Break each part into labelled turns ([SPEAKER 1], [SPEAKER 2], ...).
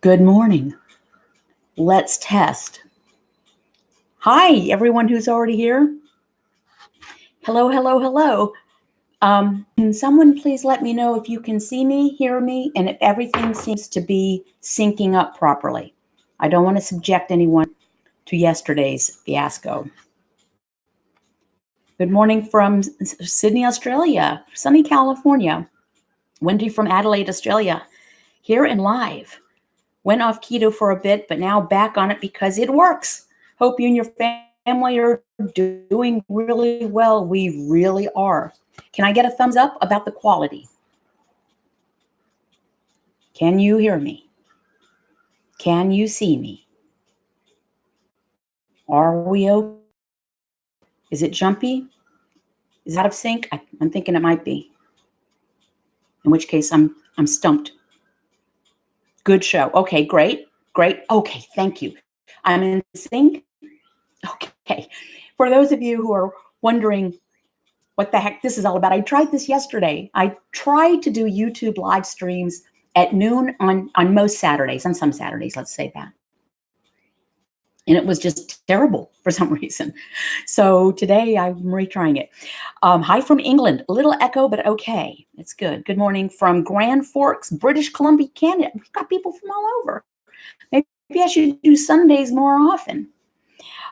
[SPEAKER 1] Good morning. Let's test. Hi, everyone who's already here. Hello, hello, hello. Can someone please let me know if you can see me, hear me, and if everything seems to be syncing up properly? I don't want to subject anyone to yesterday's fiasco. Good morning from Sydney, Australia, sunny California. Wendy from Adelaide, Australia, here and live. Went off keto for a bit, but now back on it because it works. Hope you and your family are doing really well. We really are. Can I get a thumbs up about the quality? Can you hear me? Can you see me? Are we okay? Is it jumpy? Is it out of sync? I'm thinking it might be. In which case, I'm stumped. Good show. Okay, great. Okay, thank you. I'm in sync. Okay. For those of you who are wondering what the heck this is all about, I tried this yesterday. I tried to do YouTube live streams at noon on most Saturdays, on some Saturdays, let's say that. And it was just terrible for some reason. So today I'm retrying it. Hi from England, a little echo, but okay. It's good. Good morning from Grand Forks, British Columbia, Canada. We've got people from all over. Maybe I should do Sundays more often.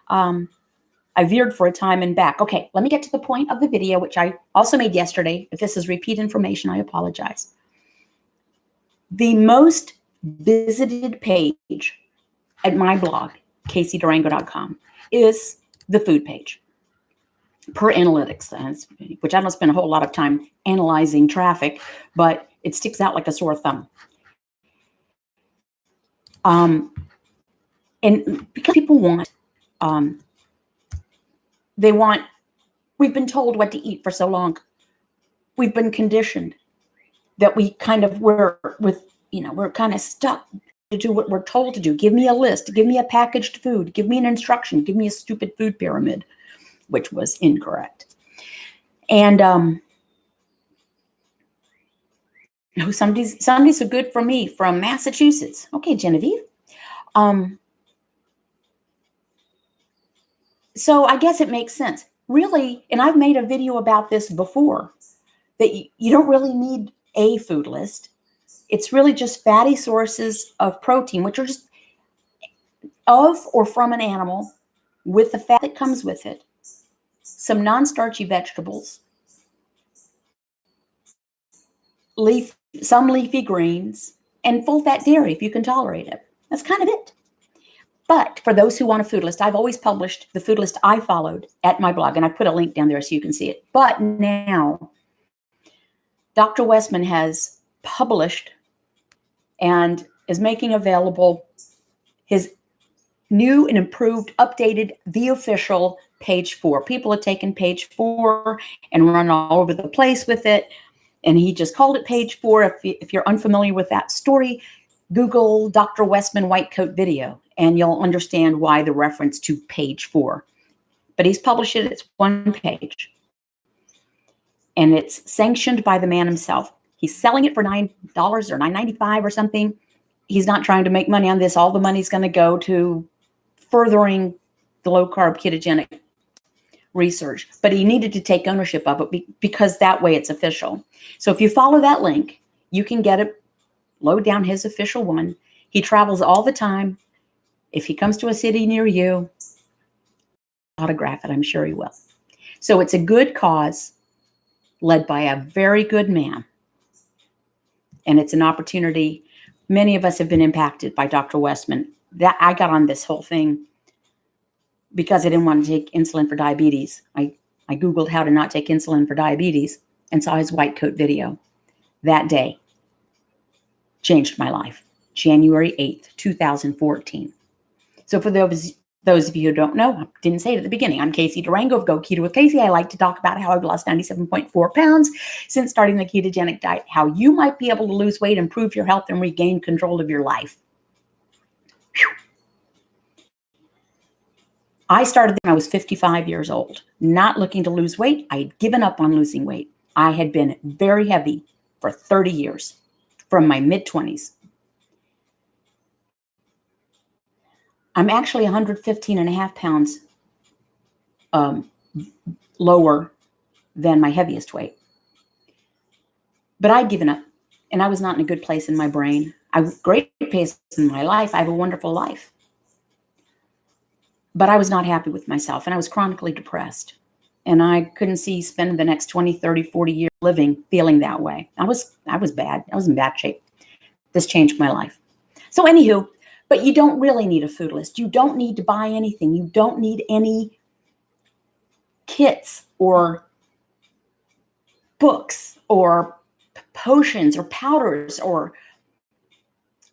[SPEAKER 1] I veered for a time and back. Okay, let me get to the point of the video, which I also made yesterday. If this is repeat information, I apologize. The most visited page at my blog, CaseyDurango.com, is the food page per analytics, which I don't spend a whole lot of time analyzing traffic, but it sticks out like a sore thumb. And because people want, we've been told what to eat for so long. We've been conditioned that we're kind of stuck to do what we're told to do. Give me a list, give me a packaged food, give me an instruction, give me a stupid food pyramid, which was incorrect. And Sundays are good for me from Massachusetts. Okay, Genevieve. So I guess it makes sense. Really, and I've made a video about this before, that you don't really need a food list. It's really just fatty sources of protein, which are just of or from an animal with the fat that comes with it, some non-starchy vegetables, some leafy greens, and full-fat dairy if you can tolerate it. That's kind of it. But for those who want a food list, I've always published the food list I followed at my blog, and I put a link down there so you can see it. But now, Dr. Westman has published and is making available his new and improved, updated, the official page 4. People have taken page 4 and run all over the place with it. And he just called it page 4. If you're unfamiliar with that story, Google Dr. Westman white coat video, and you'll understand why the reference to page 4. But he's published it. It's one page. And it's sanctioned by the man himself. He's selling it for $9 or $9.95 or something. He's not trying to make money on this. All the money's going to go to furthering the low-carb ketogenic research. But he needed to take ownership of it because that way it's official. So if you follow that link, you can get it, load down his official one. He travels all the time. If he comes to a city near you, autograph it. I'm sure he will. So it's a good cause led by a very good man. And it's an opportunity. Many of us have been impacted by Dr. Westman. That I got on this whole thing because I didn't want to take insulin for diabetes. I Googled how to not take insulin for diabetes and saw his white coat video. That day changed my life. January 8th, 2014. So for those of you who don't know, I didn't say it at the beginning, I'm Casey Durango of Go Keto with Casey. I like to talk about how I've lost 97.4 pounds since starting the ketogenic diet, how you might be able to lose weight, improve your health, and regain control of your life. Whew. I started when I was 55 years old, not looking to lose weight. I had given up on losing weight. I had been very heavy for 30 years, from my mid-20s. I'm actually 115 and a half pounds lower than my heaviest weight. But I'd given up, and I was not in a good place in my brain. I have great pace in my life. I have a wonderful life. But I was not happy with myself, and I was chronically depressed. And I couldn't see spending the next 20, 30, 40 years living feeling that way. I was bad. I was in bad shape. This changed my life. So anywho, but you don't really need a food list. You don't need to buy anything. You don't need any kits or books or potions or powders or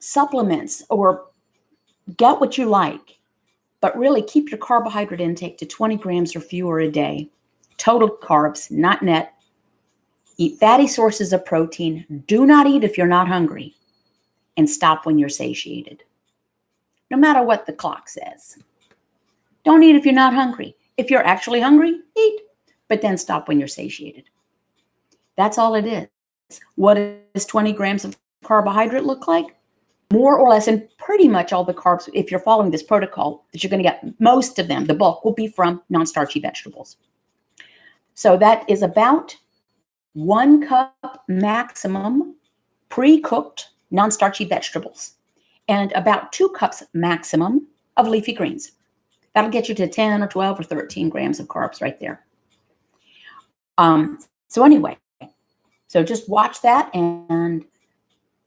[SPEAKER 1] supplements, or get what you like, but really keep your carbohydrate intake to 20 grams or fewer a day. Total carbs, not net. Eat fatty sources of protein. Do not eat if you're not hungry, and stop when you're satiated. No matter what the clock says. Don't eat if you're not hungry. If you're actually hungry, eat, but then stop when you're satiated. That's all it is. What does 20 grams of carbohydrate look like? More or less, and pretty much all the carbs, if you're following this protocol, that you're going to get, most of them, the bulk, will be from non-starchy vegetables. So that is about 1 cup maximum pre-cooked non-starchy vegetables, and about 2 cups maximum of leafy greens. That'll get you to 10 or 12 or 13 grams of carbs right there. So anyway, so just watch that and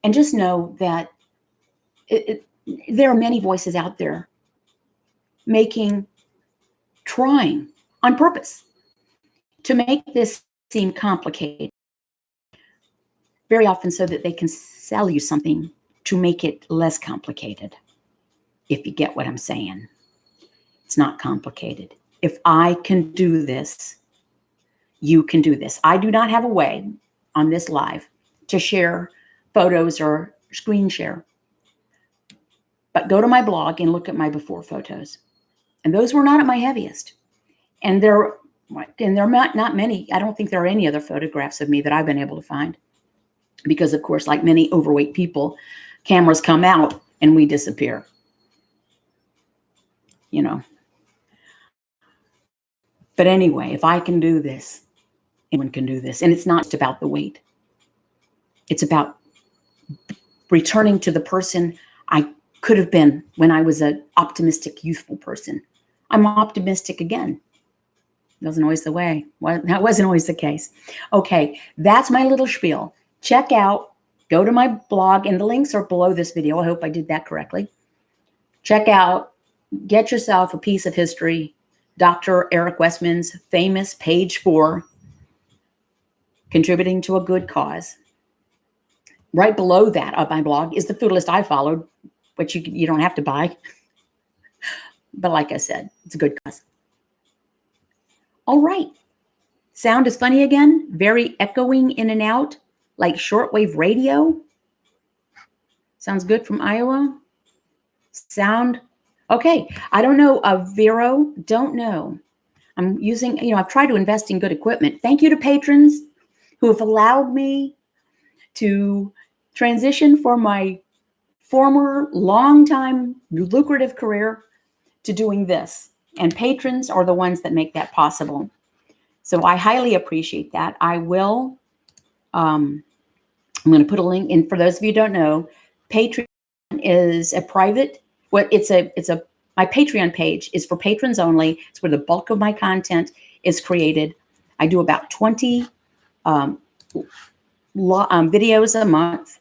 [SPEAKER 1] just know that there are many voices out there trying on purpose to make this seem complicated, very often so that they can sell you something to make it less complicated, if you get what I'm saying. It's not complicated. If I can do this, you can do this. I do not have a way on this live to share photos or screen share, but go to my blog and look at my before photos. And those were not at my heaviest. And there are not many. I don't think there are any other photographs of me that I've been able to find, because of course, like many overweight people, cameras come out and we disappear. You know. But anyway, if I can do this, anyone can do this. And it's not just about the weight. It's about returning to the person I could have been when I was an optimistic, youthful person. I'm optimistic again. Wasn't always the way. Well, that wasn't always the case. Okay, that's my little spiel. Check out, go to my blog, and the links are below this video. I hope I did that correctly. Check out, get yourself a piece of history, Dr. Eric Westman's famous page 4, contributing to a good cause. Right below that on my blog is the food list I followed, which you don't have to buy. But like I said, it's a good cause. All right. Sound is funny again. Very echoing in and out, like shortwave radio. Sounds good from Iowa. Sound. Okay. I don't know. Vero, don't know. I'm using, I've tried to invest in good equipment. Thank you to patrons who have allowed me to transition from my former long-time lucrative career to doing this. And patrons are the ones that make that possible. So I highly appreciate that. I will, I'm going to put a link in for those of you who don't know. Patreon is a private, my Patreon page is for patrons only. It's where the bulk of my content is created. I do about 20 videos a month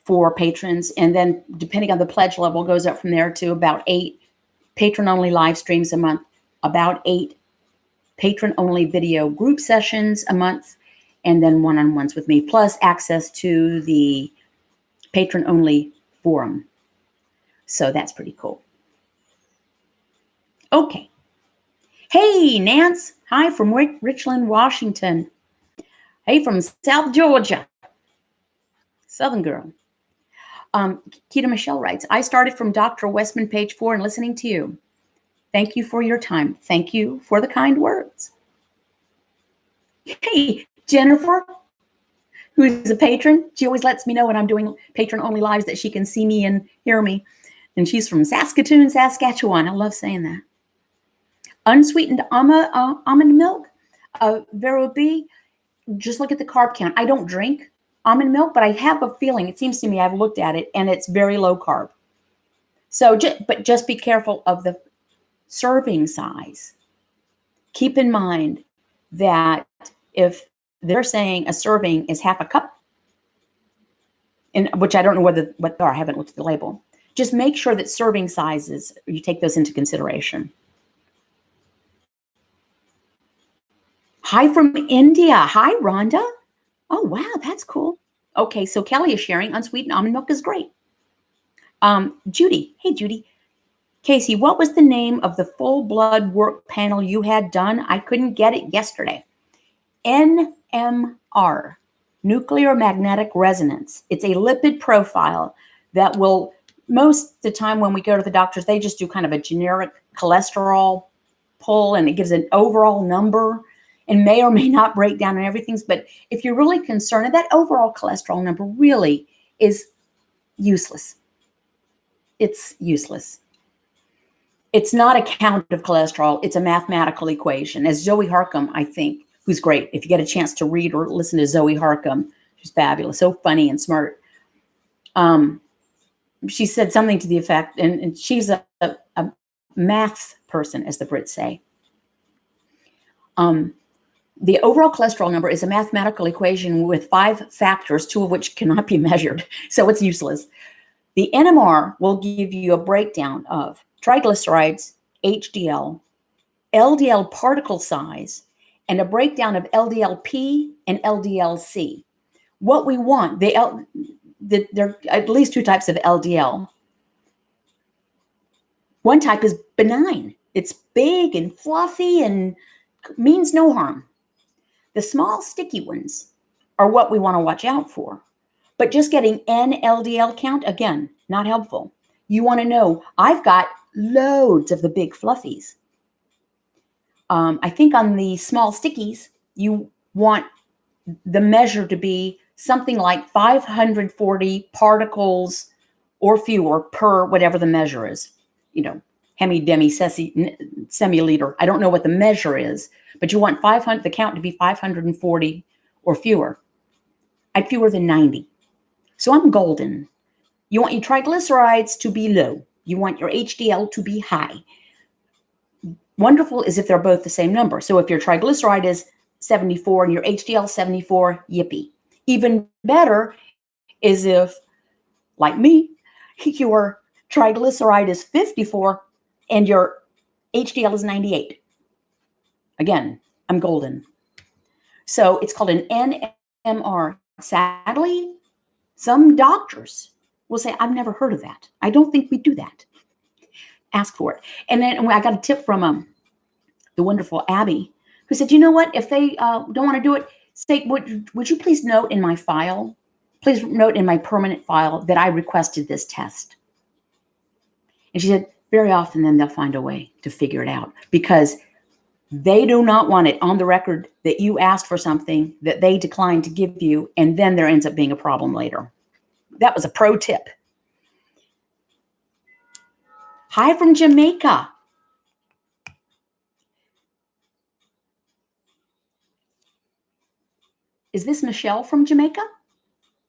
[SPEAKER 1] for patrons. And then depending on the pledge level, goes up from there to about 8 patron-only live streams a month, about 8 patron-only video group sessions a month, and then one-on-ones with me, plus access to the patron-only forum. So that's pretty cool. Okay. Hey, Nance. Hi from Richland, Washington. Hey, from South Georgia. Southern girl. Keto Michelle writes, I started from Dr. Westman page 4 and listening to you. Thank you for your time. Thank you for the kind words. Hey, Jennifer, who's a patron. She always lets me know when I'm doing patron-only lives that she can see me and hear me. And she's from Saskatoon, Saskatchewan. I love saying that. Unsweetened almond milk, Vero B. Just look at the carb count. I don't drink almond milk, but I have a feeling, it seems to me, I've looked at it, and it's very low carb. So, but just be careful of the serving size. Keep in mind that if they're saying a serving is half a cup, and which I don't know what they are, I haven't looked at the label, just make sure that serving sizes, you take those into consideration. Hi from India. Hi, Rhonda. Oh, wow, that's cool. Okay, so Kelly is sharing unsweetened almond milk is great. Judy. Hey, Judy. Casey, what was the name of the full blood work panel you had done? I couldn't get it yesterday. NMR, nuclear magnetic resonance. It's a lipid profile that will, most of the time when we go to the doctors, they just do kind of a generic cholesterol pull, and it gives an overall number and may or may not break down and everything. But if you're really concerned, that overall cholesterol number really is useless. It's useless. It's not a count of cholesterol. It's a mathematical equation. As Zoe Harcum, I think, who's great. If you get a chance to read or listen to Zoe Harcum, she's fabulous, so funny and smart. She said something to the effect, and she's a math person, as the Brits say. The overall cholesterol number is a mathematical equation with 5 factors, 2 of which cannot be measured, so it's useless. The NMR will give you a breakdown of triglycerides, HDL, LDL particle size, and a breakdown of LDLP and LDLC. What we want, there are at least 2 types of LDL. One type is benign. It's big and fluffy and means no harm. The small sticky ones are what we want to watch out for. But just getting an LDL count, again, not helpful. You want to know, I've got loads of the big fluffies. I think on the small stickies, you want the measure to be something like 540 particles or fewer per whatever the measure is. You know, semiliter. I don't know what the measure is, but you want the count to be 540 or fewer. I'd fewer than 90. So I'm golden. You want your triglycerides to be low. You want your HDL to be high. Wonderful is if they're both the same number. So if your triglyceride is 74 and your HDL 74, yippee. Even better is if, like me, your triglyceride is 54 and your HDL is 98. Again, I'm golden. So it's called an NMR. Sadly, some doctors will say, I've never heard of that. I don't think we do that. Ask for it. And then I got a tip from the wonderful Abby, who said, you know what? If they don't want to do it, say, would you please note in my file, please note in my permanent file that I requested this test. And she said, very often then they'll find a way to figure it out, because they do not want it on the record that you asked for something that they declined to give you, and then there ends up being a problem later. That was a pro tip. Hi from Jamaica. Is this Michelle from Jamaica?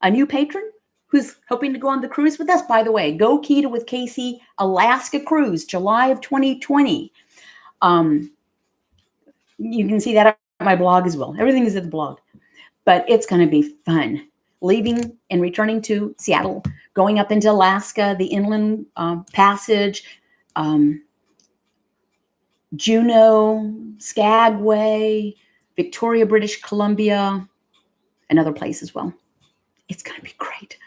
[SPEAKER 1] A new patron who's hoping to go on the cruise with us? By the way, Go Keto with Casey Alaska Cruise, July of 2020. You can see that on my blog as well. Everything is at the blog. But it's going to be fun. Leaving and returning to Seattle, going up into Alaska, the inland passage, Juneau, Skagway, Victoria, British Columbia, another place as well. It's going to be great.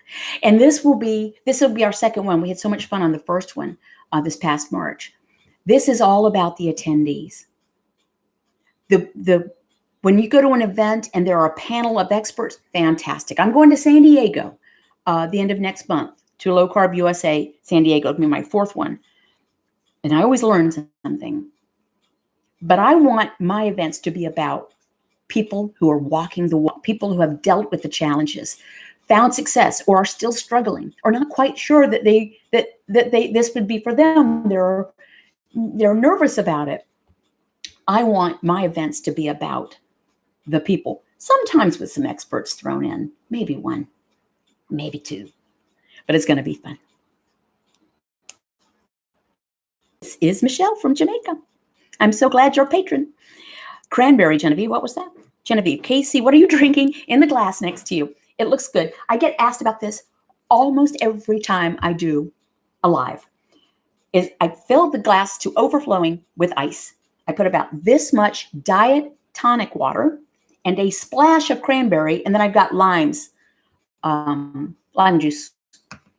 [SPEAKER 1] And this will be our second one. We had so much fun on the first one this past March. This is all about the attendees. When you go to an event and there are a panel of experts, fantastic. I'm going to San Diego the end of next month to Low Carb USA San Diego. It'll be my 4th one. And I always learn something. But I want my events to be about people who are walking the walk, people who have dealt with the challenges. found success or are still struggling or not quite sure that this would be for them. They're nervous about it. I want my events to be about the people, sometimes with some experts thrown in, maybe one, maybe two, but it's going to be fun. This is Michelle from Jamaica. I'm so glad you're a patron. Cranberry, Genevieve, what was that? Genevieve, Casey, what are you drinking in the glass next to you? It looks good. I get asked about this almost every time I do a live. I fill the glass to overflowing with ice. I put about this much diet tonic water and a splash of cranberry, and then I've got lime juice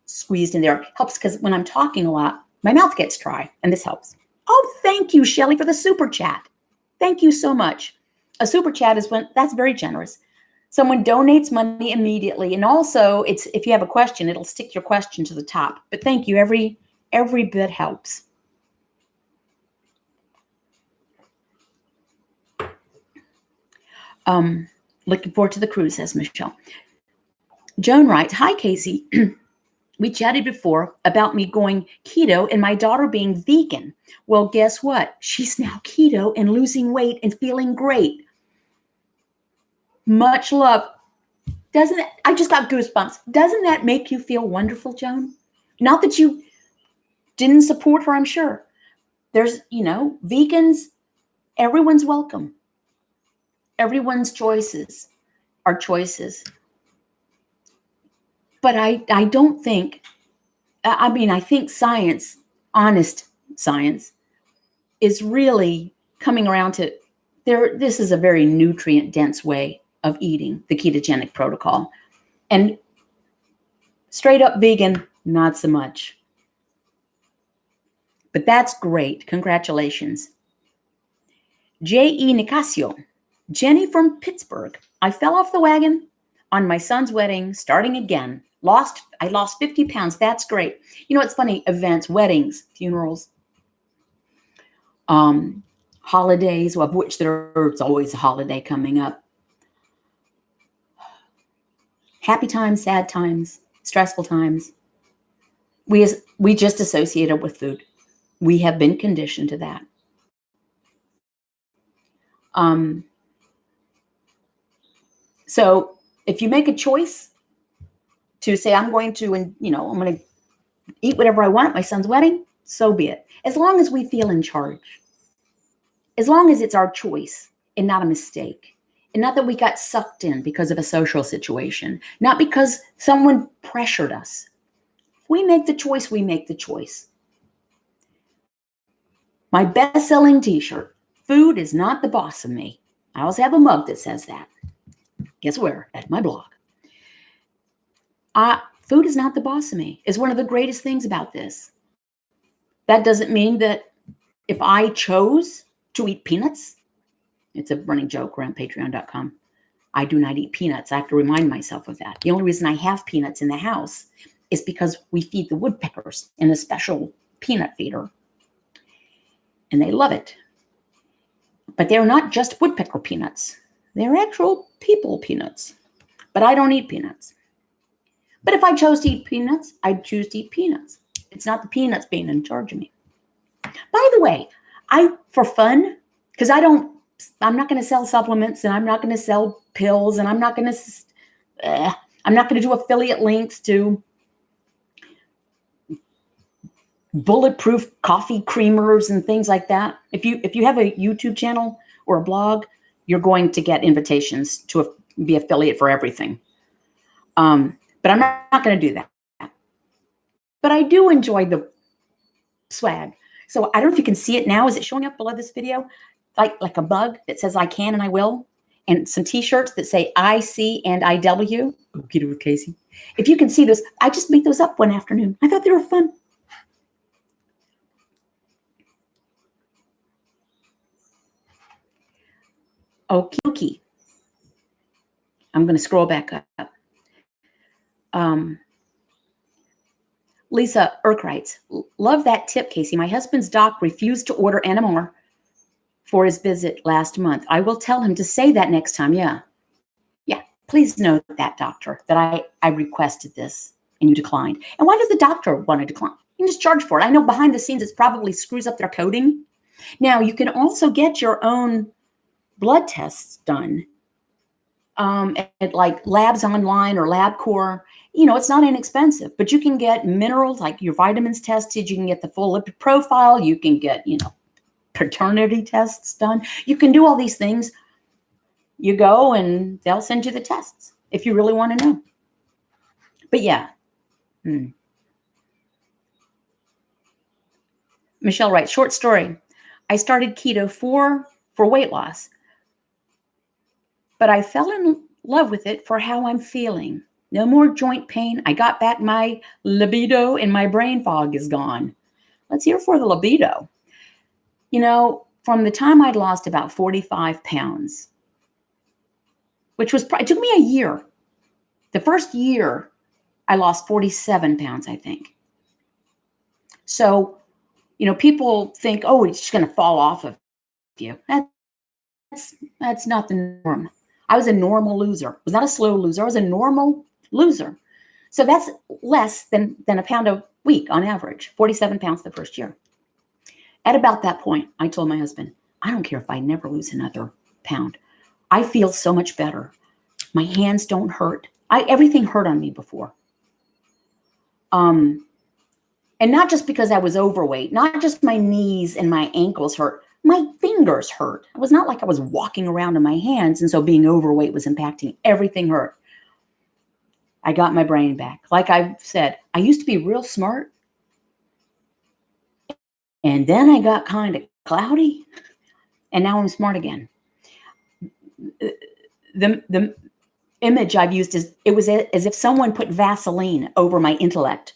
[SPEAKER 1] squeezed in there. Helps because when I'm talking a lot, my mouth gets dry, and this helps. Oh, thank you, Shelley, for the super chat. Thank you so much. A super chat is that's very generous. Someone donates money immediately, and also it's if you have a question, it'll stick your question to the top. But thank you, every bit helps. Looking forward to the cruise, says Michelle. Joan writes, hi, Casey. We chatted before about me going keto and my daughter being vegan. Well, guess what? She's now keto and losing weight and feeling great. Much love. I just got goosebumps. Doesn't that make you feel wonderful, Joan? Not that you didn't support her, I'm sure. There's, vegans, everyone's welcome. Everyone's choices are choices. But I don't think, I think science, honest science, is really coming around to this is a very nutrient-dense way of eating, the ketogenic protocol. And straight up vegan, not so much. But that's great. Congratulations. J.E. Nicasio. Jenny from Pittsburgh. I fell off the wagon on my son's wedding, starting again. I lost 50 pounds. That's great. It's funny. Events, weddings, funerals, holidays, of which there's always a holiday coming up. Happy times, sad times, stressful times. We just associate it with food. We have been conditioned to that. So if you make a choice to say, I'm going to eat whatever I want at my son's wedding, so be it. As long as we feel in charge. As long as it's our choice and not a mistake. And not that we got sucked in because of a social situation. Not because someone pressured us. If we make the choice, we make the choice. My best-selling t-shirt, food is not the boss of me. I also have a mug that says that. Guess where? At my blog. Food is not the boss of me. It's one of the greatest things about this. That doesn't mean that if I chose to eat peanuts, it's a running joke around patreon.com. I do not eat peanuts. I have to remind myself of that. The only reason I have peanuts in the house is because we feed the woodpeckers in a special peanut feeder. And they love it. But they're not just woodpecker peanuts. They're actual people peanuts. But I don't eat peanuts. But if I chose to eat peanuts, I'd choose to eat peanuts. It's not the peanuts being in charge of me. By the way, for fun, because I'm not going to sell supplements and I'm not going to sell pills and I'm not going to do affiliate links to bulletproof coffee creamers and things like that. If you have a YouTube channel or a blog, you're going to get invitations to be affiliate for everything. But I'm not going to do that. But I do enjoy the swag. So I don't know if you can see it now. Is it showing up below this video? Like a mug that says I can and I will. And some t-shirts that say I C and IW. Go Keto with Casey. If you can see this, I just made those up one afternoon. I thought they were fun. Okie dokie. I'm going to scroll back up. Lisa Irk writes, love that tip, Casey. My husband's doc refused to order NMR for his visit last month. I will tell him to say that next time. Yeah. Please note that, doctor, that I requested this and you declined. And why does the doctor want to decline? You can just charge for it. I know behind the scenes it probably screws up their coding. Now, you can also get your own blood tests done at like Labs Online or LabCorp. It's not inexpensive, but you can get minerals like your vitamins tested. You can get the full lipid profile. You can get, paternity tests done. You can do all these things. You go and they'll send you the tests if you really want to know. But yeah. Michelle writes, short story. I started keto for weight loss, but I fell in love with it for how I'm feeling. No more joint pain. I got back my libido and my brain fog is gone. Let's hear for the libido. From the time I'd lost about 45 pounds, which was, it took me a year. The first year, I lost 47 pounds, I think. So, people think, oh, it's just going to fall off of you. That's not the norm. I was a normal loser. I was not a slow loser. I was a normal loser. So that's less than a pound a week on average, 47 pounds the first year. At about that point, I told my husband, I don't care if I never lose another pound. I feel so much better. My hands don't hurt. Everything hurt on me before. And not just because I was overweight, not just my knees and my ankles hurt. My fingers hurt. It was not like I was walking around in my hands, and so being overweight was impacting. Everything hurt. I got my brain back. Like I've said, I used to be real smart, and then I got kind of cloudy, and now I'm smart again. The image I've used is, it was as if someone put Vaseline over my intellect.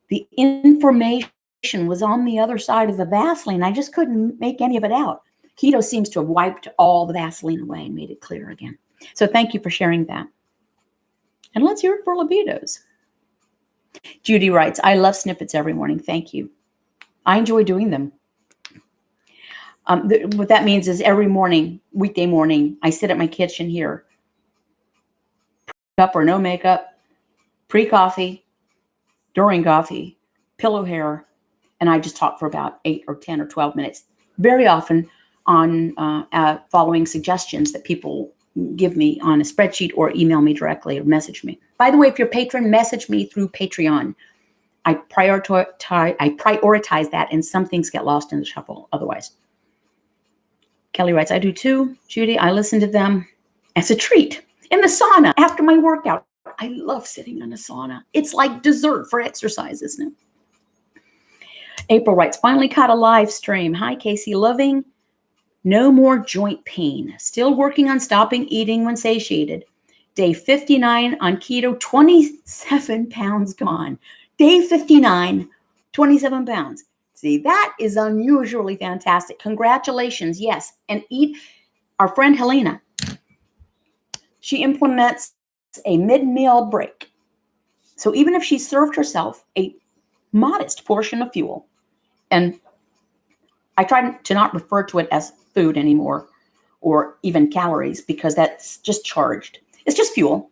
[SPEAKER 1] The information was on the other side of the Vaseline. I just couldn't make any of it out. Keto seems to have wiped all the Vaseline away and made it clear again. So thank you for sharing that. And let's hear it for libidos. Judy writes, I love snippets every morning. Thank you. I enjoy doing them. What that means is every morning, weekday morning, I sit at my kitchen here, makeup or no makeup, pre-coffee, during coffee, pillow hair, and I just talk for about 8 or 10 or 12 minutes, very often on following suggestions that people give me on a spreadsheet or email me directly or message me. By the way, if you're a patron, message me through Patreon. I prioritize that, and some things get lost in the shuffle otherwise. Kelly writes, I do too, Judy. I listen to them as a treat in the sauna after my workout. I love sitting in a sauna. It's like dessert for exercise, isn't it? April writes, finally caught a live stream. Hi, Casey. Loving no more joint pain. Still working on stopping eating when satiated. Day 59 on keto, 27 pounds gone. Day 59, 27 pounds. See, that is unusually fantastic. Congratulations. Yes. And eat. Our friend Helena, she implements a mid-meal break. So even if she served herself a modest portion of fuel, and I try to not refer to it as food anymore or even calories, because that's just charged. It's just fuel.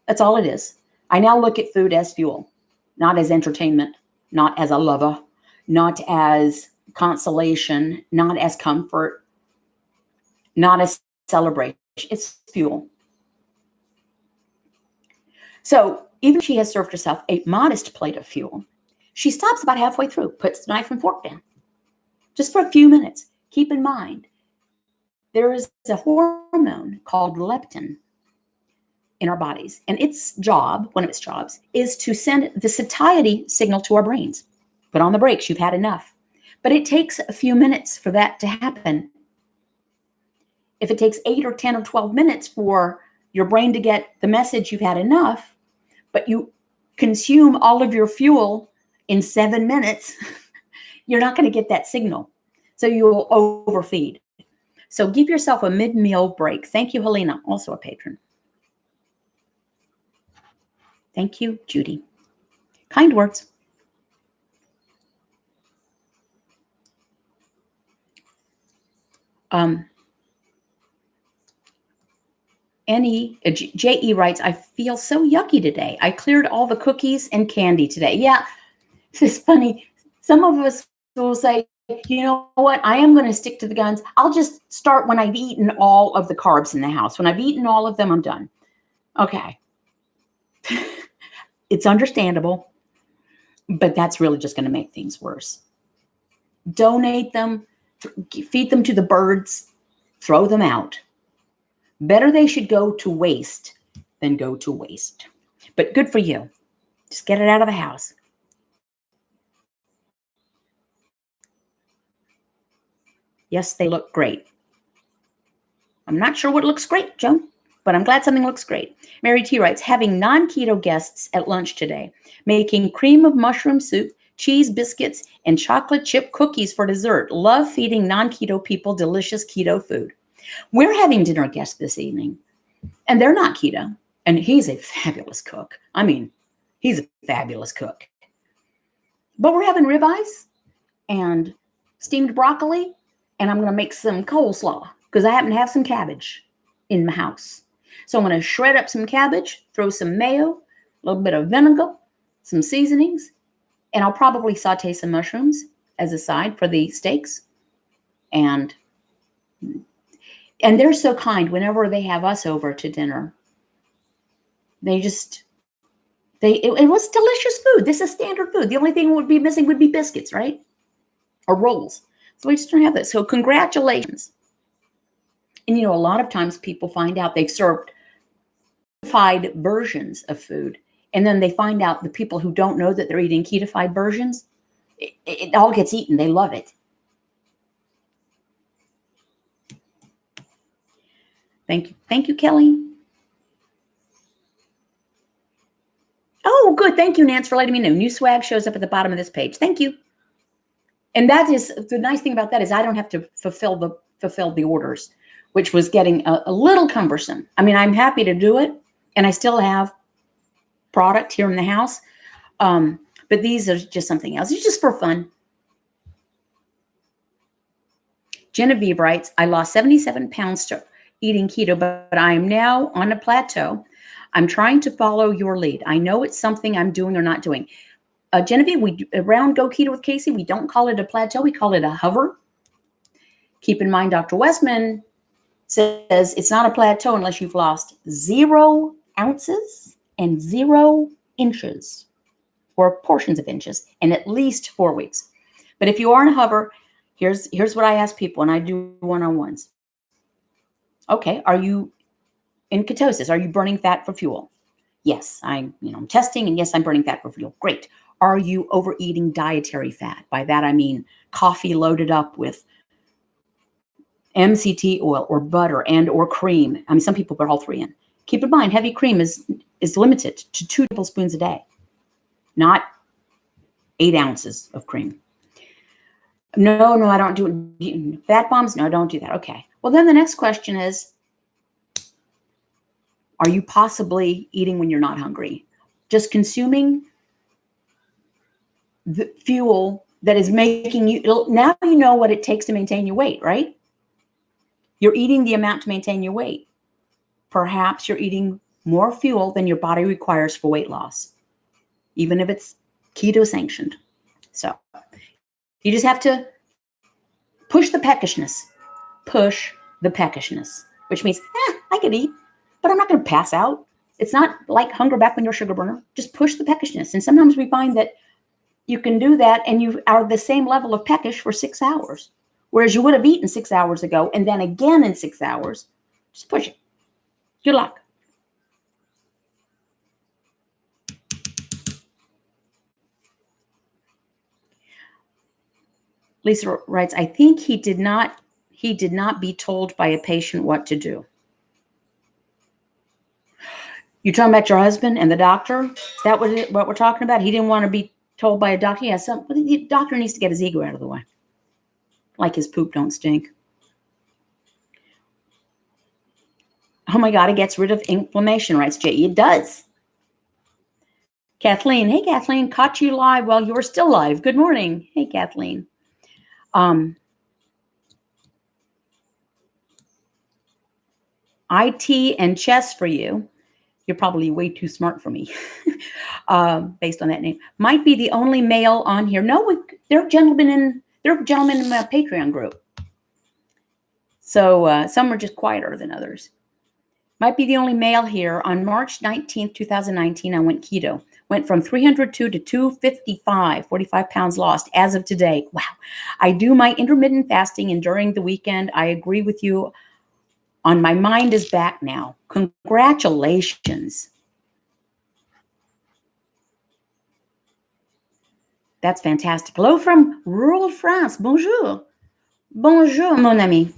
[SPEAKER 1] That's all it is. I now look at food as fuel, not as entertainment, not as a lover, not as consolation, not as comfort, not as celebration. It's fuel. So even if she has served herself a modest plate of fuel, she stops about halfway through, puts the knife and fork down, just for a few minutes. Keep in mind, there is a hormone called leptin in our bodies, and its job, one of its jobs, is to send the satiety signal to our brains. Put on the brakes, you've had enough. But it takes a few minutes for that to happen. If it takes 8 or 10 or 12 minutes for your brain to get the message you've had enough, but you consume all of your fuel in 7 minutes, you're not going to get that signal. So you'll overfeed. So give yourself a mid-meal break. Thank you, Helena, also a patron. Thank you, Judy. Kind words. J.E. writes, I feel so yucky today. I cleared all the cookies and candy today. Yeah, it's funny. Some of us will say, you know what? I am going to stick to the guns. I'll just start when I've eaten all of the carbs in the house. When I've eaten all of them, I'm done. Okay. It's understandable, but that's really just going to make things worse. Donate them, feed them to the birds, throw them out. Better they should go to waste than go to waste. But good for you. Just get it out of the house. Yes, they look great. I'm not sure what looks great, Joan, but I'm glad something looks great. Mary T writes, having non-keto guests at lunch today, making cream of mushroom soup, cheese biscuits, and chocolate chip cookies for dessert. Love feeding non-keto people delicious keto food. We're having dinner guests this evening, and they're not keto, and he's a fabulous cook. I mean, he's a fabulous cook. But we're having ribeyes and steamed broccoli, and I'm going to make some coleslaw because I happen to have some cabbage in my house. So I'm going to shred up some cabbage, throw some mayo, a little bit of vinegar, some seasonings, and I'll probably saute some mushrooms as a side for the steaks. And they're so kind whenever they have us over to dinner. It was delicious food. This is standard food. The only thing would be missing would be biscuits, right? Or rolls. So we just don't have that. So congratulations. And a lot of times people find out they've served ketofied versions of food. And then they find out the people who don't know that they're eating ketofied versions, it all gets eaten. They love it. Thank you. Thank you, Kelly. Oh, good. Thank you, Nance, for letting me know. New swag shows up at the bottom of this page. Thank you. And that is the nice thing about that is I don't have to fulfill the orders, which was getting a little cumbersome. I mean, I'm happy to do it, and I still have product here in the house. But these are just something else. It's just for fun. Genevieve writes, I lost 77 pounds eating keto, but I am now on a plateau. I'm trying to follow your lead. I know it's something I'm doing or not doing. Genevieve, around Go Keto with Casey, we don't call it a plateau. We call it a hover. Keep in mind, Dr. Westman says it's not a plateau unless you've lost 0 ounces and 0 inches or portions of inches in at least 4 weeks. But if you are in a hover, here's what I ask people when I do one-on-ones. Okay, are you in ketosis? Are you burning fat for fuel? Yes, I'm testing, and yes, I'm burning fat for fuel. Great. Are you overeating dietary fat? By that I mean coffee loaded up with MCT oil or butter and or cream. I mean, some people put all 3 in. Keep in mind, heavy cream is limited to 2 tablespoons a day, not 8 ounces of cream. No, I don't do it. Fat bombs? No, don't do that. Okay. Well, then the next question is, are you possibly eating when you're not hungry? Just consuming the fuel that is making you, now you know what it takes to maintain your weight, right? You're eating the amount to maintain your weight. Perhaps you're eating more fuel than your body requires for weight loss, even if it's keto sanctioned. So you just have to push the peckishness, which means, I could eat, but I'm not going to pass out. It's not like hunger back when you're a sugar burner. Just push the peckishness. And sometimes we find that you can do that and you are the same level of peckish for 6 hours, whereas you would have eaten 6 hours ago and then again in 6 hours. Just push it. Good luck. Lisa writes, I think he did not be told by a patient what to do. You're talking about your husband and the doctor? Is that what we're talking about? He didn't want to be told by a doctor? Yeah, the doctor needs to get his ego out of the way. Like his poop don't stink. Oh my God, it gets rid of inflammation, writes Jay. It does. Kathleen. Hey, Kathleen. Caught you live while you were still live. Good morning. Hey, Kathleen. IT and chess for you. You're probably way too smart for me, based on that name. Might be the only male on here. No, there are gentlemen in my Patreon group. So some are just quieter than others. Might be the only male here. On March 19th, 2019, I went keto. Went from 302 to 255, 45 pounds lost as of today. Wow. I do my intermittent fasting, and during the weekend, I agree with you on my mind is back now. Congratulations. That's fantastic. Hello from rural France. Bonjour. Bonjour, mon ami.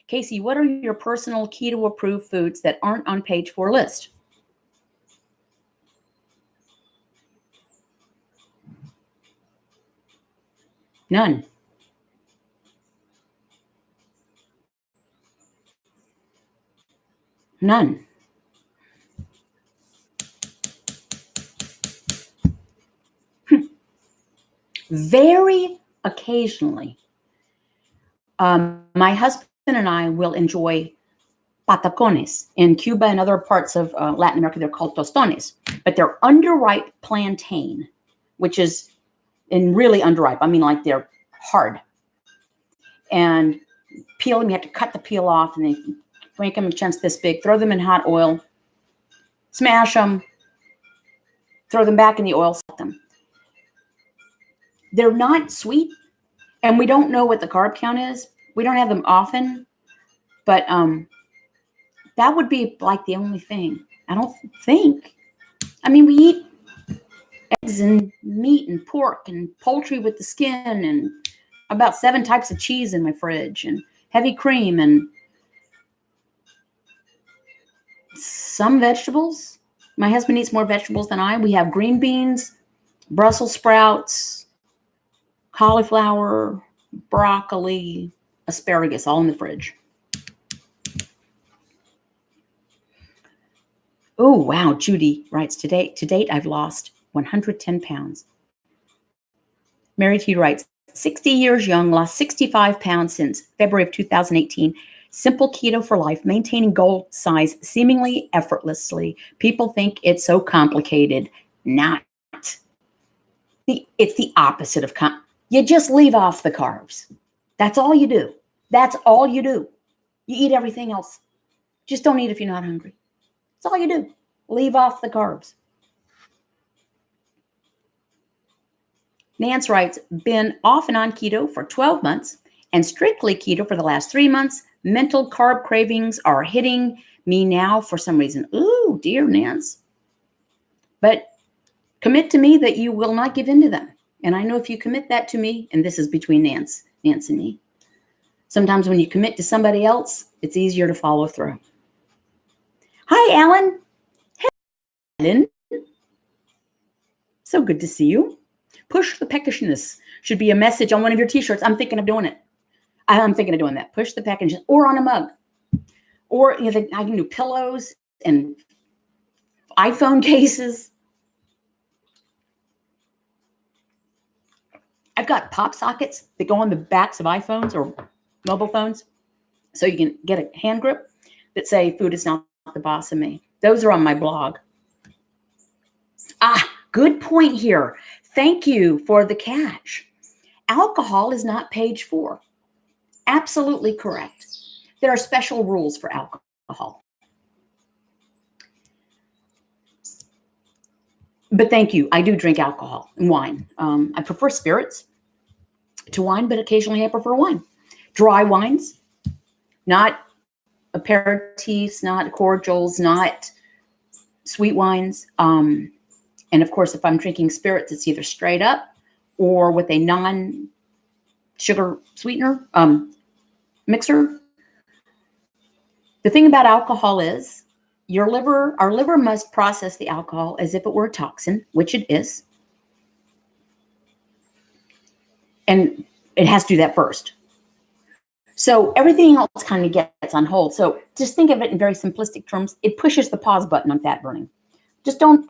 [SPEAKER 1] Casey, what are your personal keto approved foods that aren't on page 4 list? None. None. Very occasionally, my husband and I will enjoy patacones. In Cuba and other parts of Latin America, they're called tostones, but they're underripe plantain, which is really underripe. I mean, like they're hard. And peel them, you have to cut the peel off, and they make them in chunks this big, throw them in hot oil, smash them, throw them back in the oil, salt them. They're not sweet, and we don't know what the carb count is. We don't have them often, but that would be like the only thing. I don't think. I mean, we eat eggs and meat and pork and poultry with the skin and about 7 types of cheese in my fridge and heavy cream and some vegetables. My husband eats more vegetables than I. We have green beans, Brussels sprouts, cauliflower, broccoli, asparagus, all in the fridge. Oh, wow. Judy writes, to date, I've lost 110 pounds. Mary T writes, 60 years young, lost 65 pounds since February of 2018. Simple keto for life, maintaining goal size seemingly effortlessly. People think it's so complicated. Not. It's the opposite of you just leave off the carbs. That's all you do. That's all you do. You eat everything else. Just don't eat if you're not hungry. That's all you do. Leave off the carbs. Nance writes, been off and on keto for 12 months and strictly keto for the last 3 months. Mental carb cravings are hitting me now for some reason. Ooh, dear Nance. But commit to me that you will not give in to them. And I know if you commit that to me, and this is between Nance and me, sometimes when you commit to somebody else, it's easier to follow through. Hi, Alan. Helen. So good to see you. Push the peckishness should be a message on one of your t-shirts. I'm thinking of doing it. I'm thinking of doing that. Push the peckishness, or on a mug. Or I can do pillows and iPhone cases. I've got pop sockets that go on the backs of iPhones or mobile phones, so you can get a hand grip that say, food is not the boss of me. Those are on my blog. Good point here. Thank you for the catch. Alcohol is not page 4. Absolutely correct. There are special rules for alcohol. But thank you. I do drink alcohol and wine. I prefer spirits to wine, but occasionally I prefer wine. Dry wines, not aperitifs, not cordials, not sweet wines. And of course, if I'm drinking spirits, it's either straight up or with a non-sugar sweetener mixer. The thing about alcohol is our liver must process the alcohol as if it were a toxin, which it is. And it has to do that first. So everything else kind of gets on hold. So just think of it in very simplistic terms. It pushes the pause button on fat burning. Just don't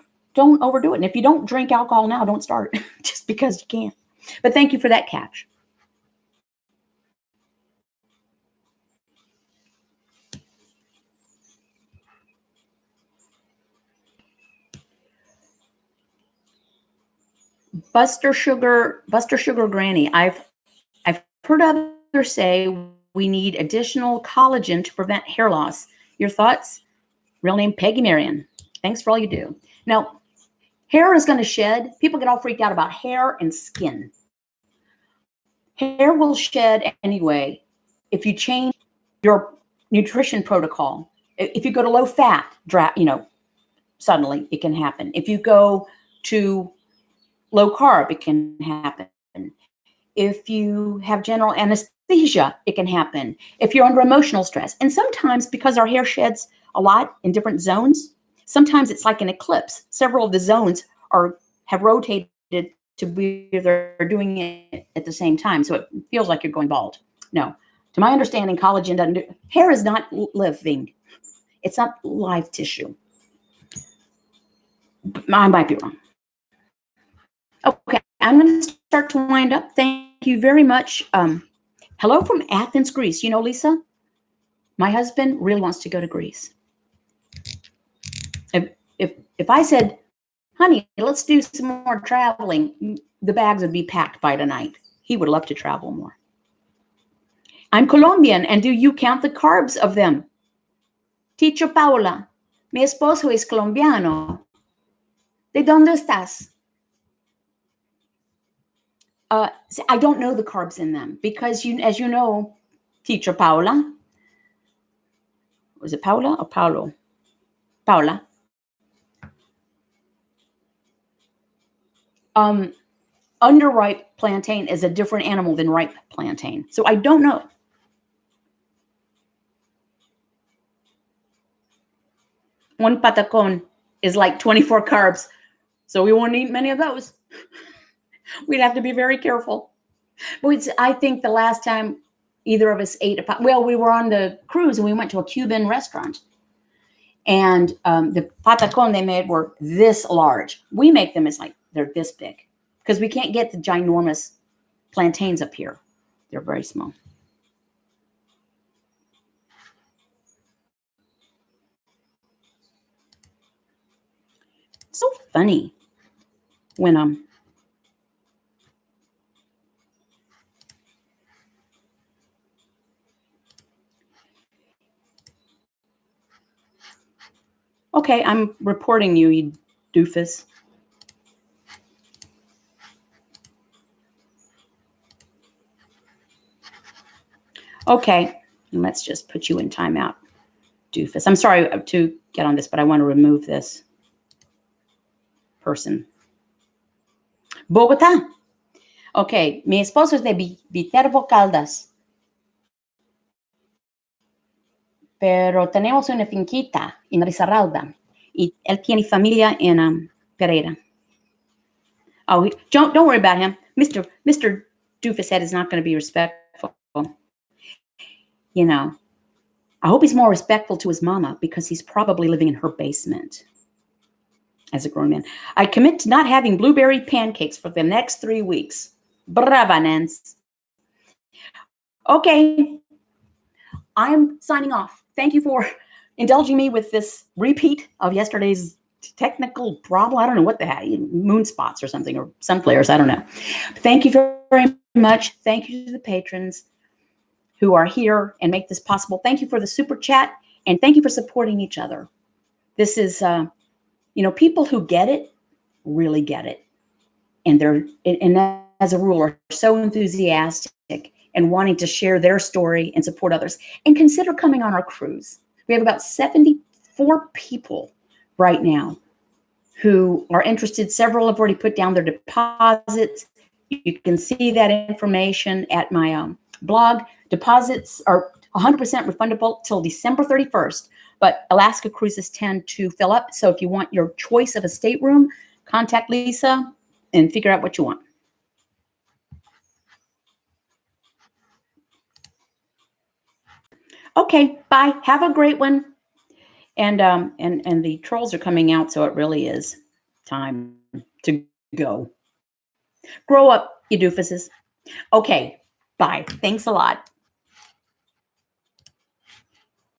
[SPEAKER 1] overdo it. And if you don't drink alcohol now, don't start just because you can't. But thank you for that catch. Buster Sugar Granny. I've heard others say we need additional collagen to prevent hair loss. Your thoughts? Real name Peggy Marion. Thanks for all you do. Now, hair is going to shed. People get all freaked out about hair and skin. Hair will shed anyway if you change your nutrition protocol. If you go to low fat, suddenly it can happen. If you go to low carb, it can happen. If you have general anesthesia, it can happen. If you're under emotional stress. And sometimes, because our hair sheds a lot in different zones, sometimes it's like an eclipse. Several of the zones have rotated to be, they're doing it at the same time. So it feels like you're going bald. No. To my understanding, collagen doesn't do, hair is not living. It's not live tissue. I might be wrong. Okay, I'm going to start to wind up. Thank you very much. Hello from Athens, Greece. You know, Lisa, my husband really wants to go to Greece. If I said, honey, let's do some more traveling, the bags would be packed by tonight. He would love to travel more. I'm Colombian, and do you count the carbs of them? Teacher Paula, mi esposo es colombiano. ¿De dónde estás? I don't know the carbs in them because, as you know, Teacher Paula, was it Paula or Paulo? Paula. Underripe plantain is a different animal than ripe plantain. So I don't know. One patacon is like 24 carbs. So we won't eat many of those. We'd have to be very careful. But I think the last time either of us ate we were on the cruise and we went to a Cuban restaurant. And the patacon they made were this large. We make them as they're this big because we can't get the ginormous plantains up here. They're very small. So funny when okay, I'm reporting you doofus. Okay, let's just put you in timeout, doofus. I'm sorry to get on this, but I want to remove this person. Bogotá. Ok, mi esposo es de Viterbo, Caldas. Pero tenemos una finquita en Risaralda. Y él tiene familia en Pereira. Oh, don't worry about him. Mr. Doofushead is not going to be respectful. You know, I hope he's more respectful to his mama because he's probably living in her basement as a grown man. I commit to not having blueberry pancakes for the next 3 weeks. Brava, Nance. Okay, I'm signing off. Thank you for indulging me with this repeat of yesterday's technical problem. I don't know what the heck, moon spots or something, or sun flares. I don't know. Thank you very much. Thank you to the patrons who are here and make this possible. Thank you for the super chat, and thank you for supporting each other. This is, people who get it really get it, and as a rule are so enthusiastic and wanting to share their story and support others. And consider coming on our cruise. We have about 74 people right now who are interested. Several have already put down their deposits. You can see that information at my blog. Deposits are 100% refundable till December 31st, but Alaska cruises tend to fill up. So if you want your choice of a stateroom, contact Lisa and figure out what you want. Okay, bye. Have a great one. And the trolls are coming out, so it really is time to go. Grow up, you doofuses. Okay, bye. Thanks a lot.